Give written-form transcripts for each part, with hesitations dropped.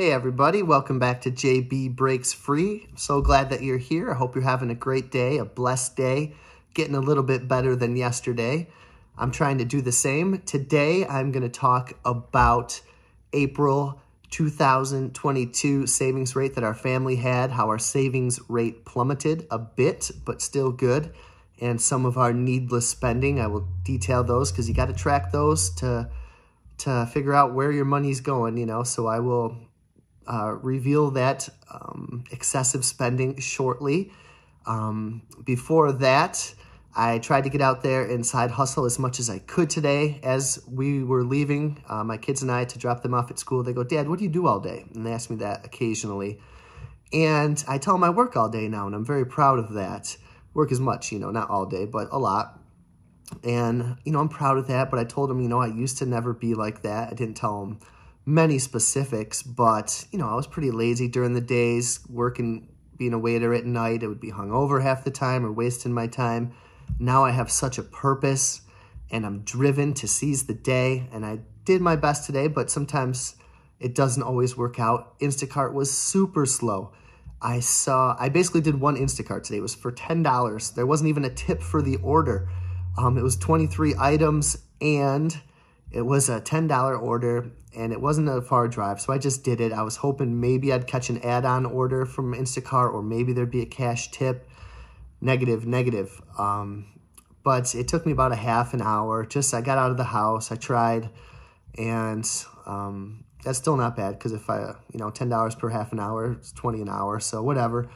Hey everybody, welcome back to JB Breaks Free. So glad that you're here. I hope you're having a great day, a blessed day, getting a little bit better than yesterday. I'm trying to do the same. Today I'm going to talk about April 2022 savings rate that our family had, how our savings rate plummeted a bit, but still good, and some of our needless spending. I will detail those because you got to track those to figure out where your money's going, so I will reveal that excessive spending shortly. Before that, I tried to get out there and side hustle as much as I could today. As we were leaving, my kids and I, to drop them off at school, they go, "Dad, what do you do all day?" And they ask me that occasionally. And I tell them I work all day now, and I'm very proud of that. Work as much, not all day, but a lot. And, I'm proud of that, but I told them, I used to never be like that. I didn't tell them many specifics, but, I was pretty lazy during the days, working, being a waiter at night. I would be hungover half the time or wasting my time. Now I have such a purpose, and I'm driven to seize the day, and I did my best today, but sometimes it doesn't always work out. Instacart was super slow. I basically did one Instacart today. It was for $10. There wasn't even a tip for the order. It was 23 items, and it was a $10 order, and it wasn't a far drive, so I just did it. I was hoping maybe I'd catch an add-on order from Instacart, or maybe there'd be a cash tip. Negative. But it took me about a half an hour. I got out of the house, I tried, and that's still not bad, because if I, $10 per half an hour, it's $20 an hour, so whatever.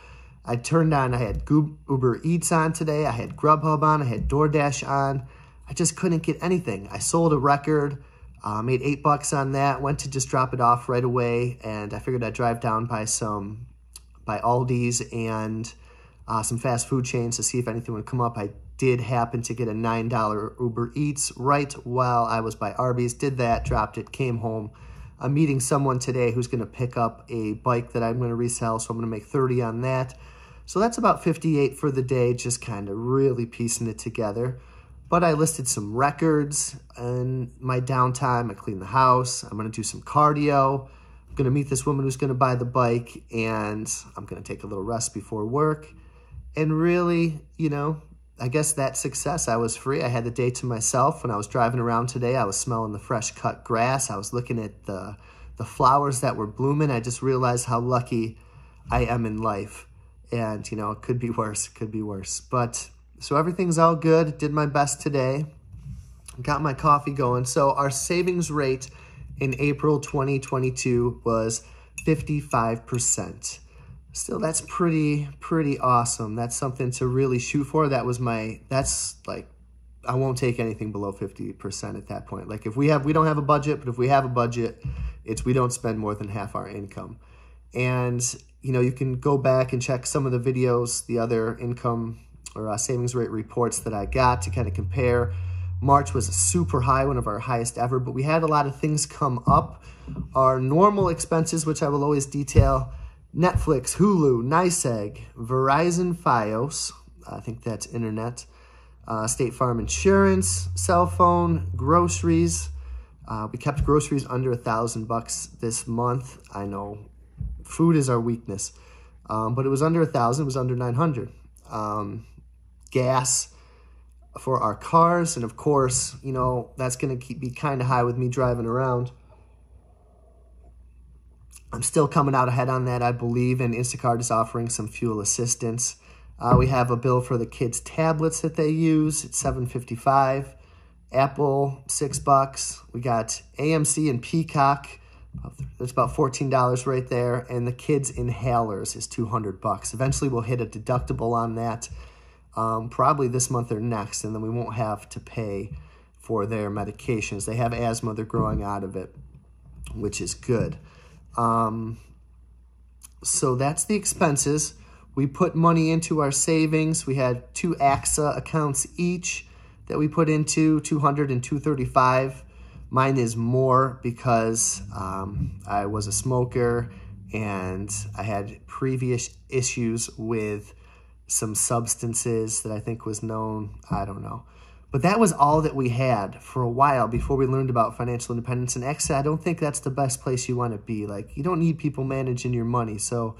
I had Uber Eats on today, I had Grubhub on, I had DoorDash on. I just couldn't get anything. I sold a record, made $8 on that, went to just drop it off right away, and I figured I'd drive down by Aldi's and some fast food chains to see if anything would come up. I did happen to get a $9 Uber Eats right while I was by Arby's, did that, dropped it, came home. I'm meeting someone today who's going to pick up a bike that I'm going to resell, so I'm going to make $30 on that. So that's about $58 for the day, just kind of really piecing it together. But I listed some records in my downtime. I cleaned the house. I'm going to do some cardio. I'm going to meet this woman who's going to buy the bike, and I'm going to take a little rest before work. And really, I guess that's success. I was free. I had the day to myself. When I was driving around today, I was smelling the fresh cut grass. I was looking at the flowers that were blooming. I just realized how lucky I am in life. And, it could be worse. But, so everything's all good. Did my best today. Got my coffee going. So our savings rate in April 2022 was 55%. Still, that's pretty awesome. That's something to really shoot for. I won't take anything below 50% at that point. Like, we don't have a budget, but if we have a budget, we don't spend more than half our income. And, you can go back and check some of the videos, the other income or savings rate reports that I got to kind of compare. March was super high, one of our highest ever, but we had a lot of things come up. Our normal expenses, which I will always detail: Netflix, Hulu, NYSEG, Verizon, Fios, I think that's internet, State Farm insurance, cell phone, groceries. We kept groceries under $1,000 this month. I know food is our weakness, but it was under $1,000. It was under $900. Gas for our cars, and of course, that's going to be kind of high with me driving around. I'm still coming out ahead on that, I believe, and Instacart is offering some fuel assistance. We have a bill for the kids' tablets that they use. It's $7.55. Apple, $6. We got AMC and Peacock. That's about $14 right there. And the kids' inhalers is $200. Eventually, we'll hit a deductible on that, probably this month or next, and then we won't have to pay for their medications. They have asthma. They're growing out of it, which is good. So that's the expenses. We put money into our savings. We had 2 AXA accounts each that we put into, $200 and $235. Mine is more because I was a smoker and I had previous issues with some substances that I think was known. I don't know. But that was all that we had for a while before we learned about financial independence. And actually, I don't think that's the best place you want to be. Like, you don't need people managing your money. So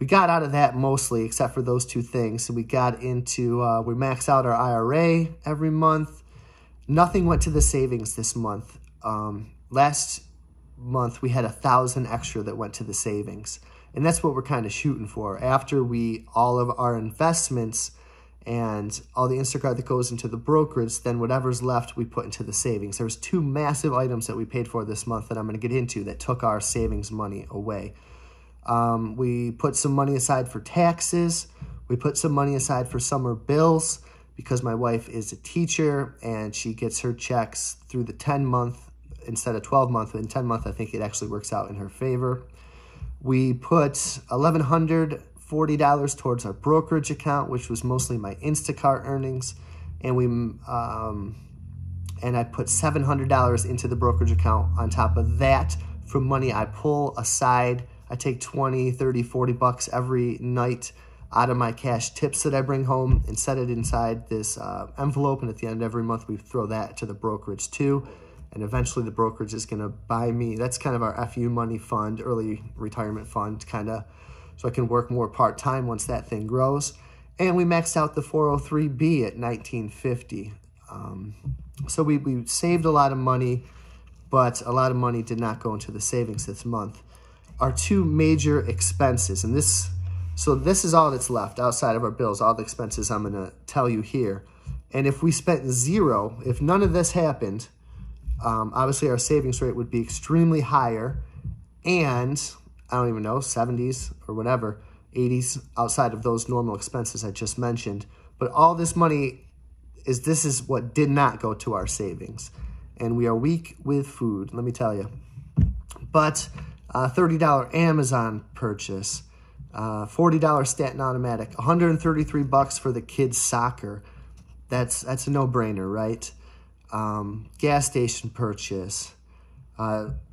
we got out of that mostly, except for those two things. So we got into, we maxed out our IRA every month. Nothing went to the savings this month. Last month, we had 1,000 extra that went to the savings. And that's what we're kind of shooting for. After all of our investments and all the Instacart that goes into the brokerage, then whatever's left we put into the savings. There's two massive items that we paid for this month that I'm going to get into that took our savings money away. We put some money aside for taxes. We put some money aside for summer bills because my wife is a teacher and she gets her checks through the 10-month instead of 12-month. In 10-month, I think it actually works out in her favor. We put $1,140 towards our brokerage account, which was mostly my Instacart earnings, and I put $700 into the brokerage account on top of that from money I pull aside. I take 20, 30, 40 bucks every night out of my cash tips that I bring home and set it inside this envelope, and at the end of every month we throw that to the brokerage too. And eventually the brokerage is going to buy me. That's kind of our FU money fund, early retirement fund, kind of, so I can work more part-time once that thing grows. And we maxed out the 403B at $19.50. So we saved a lot of money, but a lot of money did not go into the savings this month. Our two major expenses, and this is all that's left outside of our bills, all the expenses I'm going to tell you here. And if we spent zero, if none of this happened, obviously our savings rate would be extremely higher, and I don't even know, 70s or whatever, 80s outside of those normal expenses I just mentioned. But all this money this is what did not go to our savings. And we are weak with food, let me tell you. But $30 Amazon purchase, $40 Stanton Automatic, $133 for the kids' soccer. That's a no-brainer, right? Gas station purchase.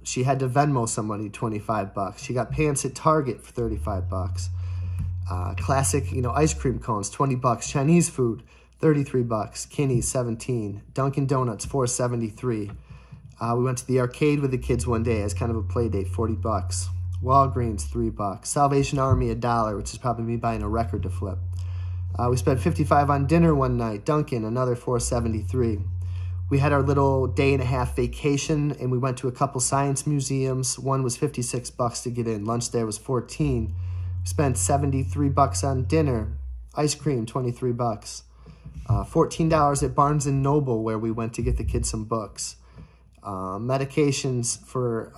She had to Venmo somebody $25. She got pants at Target for $35. Classic, ice cream cones, $20. Chinese food, $33. Kinney's, $17. Dunkin' Donuts, $4.73. We went to the arcade with the kids one day as kind of a play date, $40. Walgreens, $3. Salvation Army, $1, which is probably me buying a record to flip. We spent $55 on dinner one night. Dunkin', another $4.73. We had our little day-and-a-half vacation, and we went to a couple science museums. One was $56 to get in. Lunch there was $14. We spent $73 on dinner. Ice cream, $23. $14 at Barnes & Noble, where we went to get the kids some books. Medications for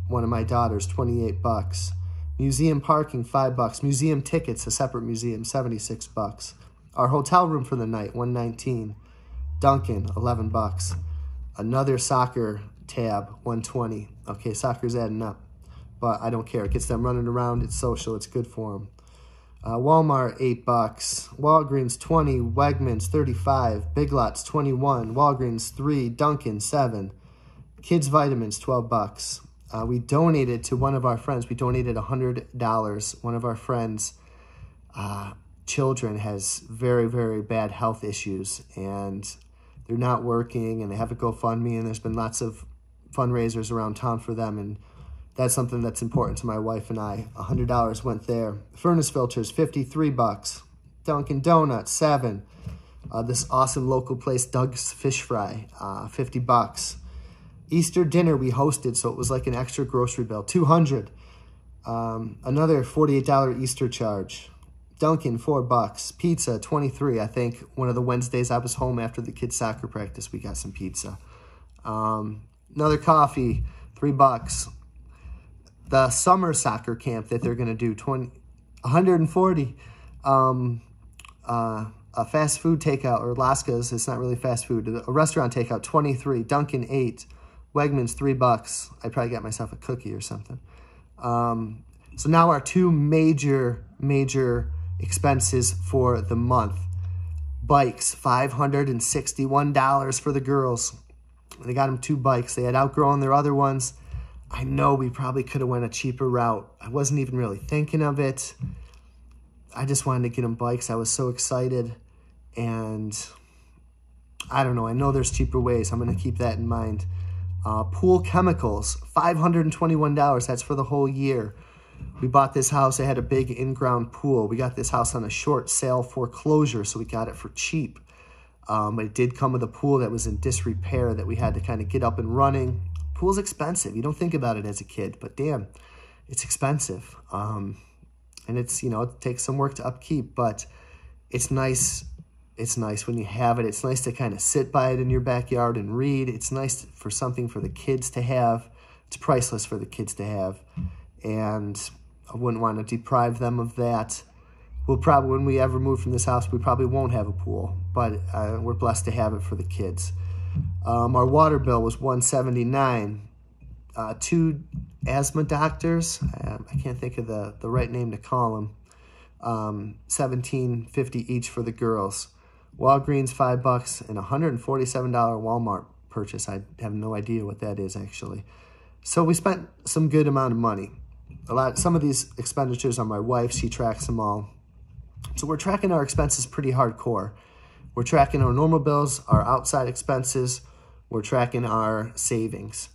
one of my daughters, $28. Museum parking, $5. Museum tickets, a separate museum, $76. Our hotel room for the night, $119. Dunkin', $11. Another soccer tab, $120. Okay, soccer's adding up, but I don't care. It gets them running around. It's social. It's good for them. Walmart, $8. Walgreens, $20. Wegmans, $35. Big Lots, $21. Walgreens, $3. Dunkin', $7. Kids Vitamins, $12. We donated to one of our friends. We donated $100. One of our friends' children has very, very bad health issues, and they're not working, and they have a GoFundMe, and there's been lots of fundraisers around town for them, and that's something that's important to my wife and I. $100 went there. Furnace filters, $53. Dunkin' Donuts, $7. This awesome local place, Doug's Fish Fry, $50. Easter dinner we hosted, so it was like an extra grocery bill, $200. Another $48 Easter charge. Dunkin', $4. Pizza, $23. I think one of the Wednesdays I was home after the kids' soccer practice, we got some pizza. Another coffee, $3. The summer soccer camp that they're going to do, $140. A fast food takeout, or Lasca's, it's not really fast food. A restaurant takeout, $23. Dunkin', $8. Wegmans, $3. I probably got myself a cookie or something. So now our two major expenses for the month. Bikes, $561 for the girls. They got them 2 bikes. They had outgrown their other ones. I know we probably could have went a cheaper route. I wasn't even really thinking of it. I just wanted to get them bikes. I was so excited. And I don't know. I know there's cheaper ways. I'm going to keep that in mind. Pool chemicals, $521. That's for the whole year. We bought this house. It had a big in-ground pool. We got this house on a short sale foreclosure, so we got it for cheap. It did come with a pool that was in disrepair that we had to kind of get up and running. Pool's expensive. You don't think about it as a kid, but damn, it's expensive. And it's, it takes some work to upkeep, but it's nice. It's nice when you have it. It's nice to kind of sit by it in your backyard and read. It's nice for something for the kids to have. It's priceless for the kids to have. And I wouldn't want to deprive them of that. We'll probably, when we ever move from this house, we probably won't have a pool, but we're blessed to have it for the kids. Our water bill was $179. 2 asthma doctors, I can't think of the right name to call them, $17.50 each for the girls. Walgreens, $5, and $147 Walmart purchase. I have no idea what that is, actually. So we spent some good amount of money. Some of these expenditures are my wife's. She tracks them all. So we're tracking our expenses pretty hardcore. We're tracking our normal bills, our outside expenses. We're tracking our savings.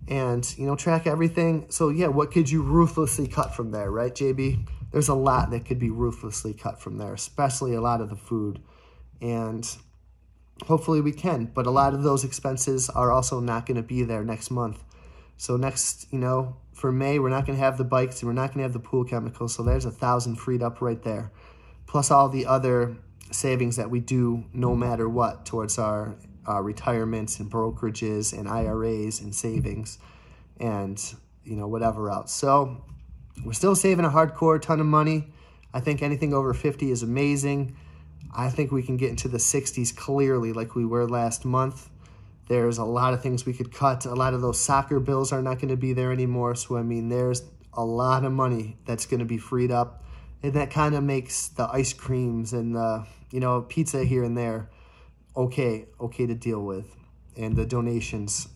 And, track everything. So, yeah, what could you ruthlessly cut from there, right, JB? There's a lot that could be ruthlessly cut from there, especially a lot of the food. And hopefully we can. But a lot of those expenses are also not going to be there next month. So next, for May, we're not going to have the bikes and we're not going to have the pool chemicals. So there's $1,000 freed up right there. Plus all the other savings that we do no matter what towards our retirements and brokerages and IRAs and savings and, whatever else. So we're still saving a hardcore ton of money. I think anything over 50 is amazing. I think we can get into the 60s clearly like we were last month. There's a lot of things we could cut. A lot of those soccer bills are not going to be there anymore. So, there's a lot of money that's going to be freed up. And that kind of makes the ice creams and the, pizza here and there okay to deal with. And the donations,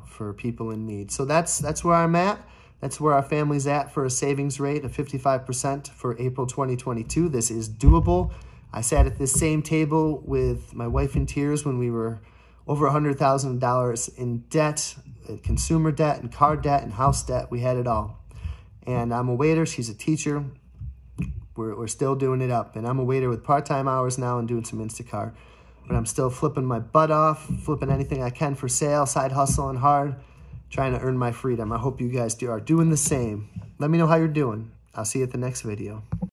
for people in need. So that's where I'm at. That's where our family's at for a savings rate of 55% for April 2022. This is doable. I sat at this same table with my wife in tears when we were over $100,000 in debt, consumer debt and car debt and house debt. We had it all. And I'm a waiter. She's a teacher. We're still doing it up. And I'm a waiter with part-time hours now and doing some Instacart. But I'm still flipping my butt off, flipping anything I can for sale, side hustling hard, trying to earn my freedom. I hope you guys are doing the same. Let me know how you're doing. I'll see you at the next video.